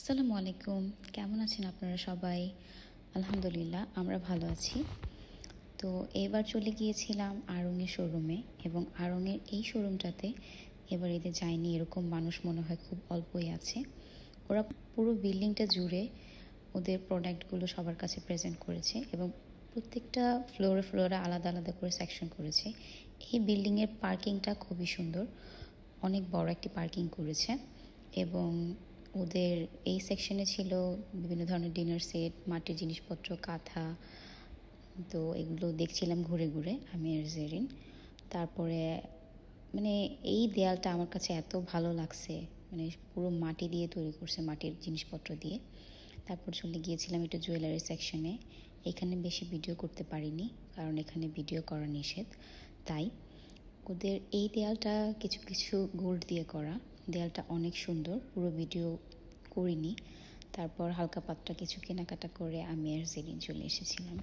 আসসালামু আলাইকুম। কেমন আছেন আপনারা সবাই? আলহামদুলিল্লাহ আমরা ভালো আছি। তো এবার চলে গিয়েছিলাম আড়ং-এর শোরুমে এবং আড়ং-এর এই শোরুমটাতে এবার ঈদে যায়নি এরকম মানুষ মনে হয় খুব অল্পই আছে। ওরা পুরো বিল্ডিংটা জুড়ে ওদের প্রোডাক্টগুলো সবার কাছে প্রেজেন্ট করেছে এবং প্রত্যেকটা ফ্লোরে আলাদা আলাদা করে সেকশন করেছে। এই বিল্ডিংয়ের পার্কিংটা খুবই সুন্দর। অনেক বড় একটি পার্কিং করেছে এবং ওদের এই সেকশনে ছিল বিভিন্ন ধরনের ডিনার সেট, মাটির জিনিসপত্র, কাঁথা। তো এগুলো দেখছিলাম ঘুরে ঘুরে আমি আর জেরিন। তারপরে মানে এই দেয়ালটা আমার কাছে এত ভালো লাগছে, মানে পুরো মাটি দিয়ে তৈরি করছে, মাটির জিনিসপত্র দিয়ে। তারপর চলে গিয়েছিলাম একটু জুয়েলারি সেকশনে। এখানে বেশি ভিডিও করতে পারিনি কারণ এখানে ভিডিও করা নিষেধ। তাই ওদের এই দেয়ালটা কিছু কিছু গোল্ড দিয়ে করা, দেয়ালটা অনেক সুন্দর, পুরো ভিডিও করিনি। তারপর হালকা পাতলা কিছু কেনাকাটা করে আমি আর জেরিন চলে এসেছিলাম।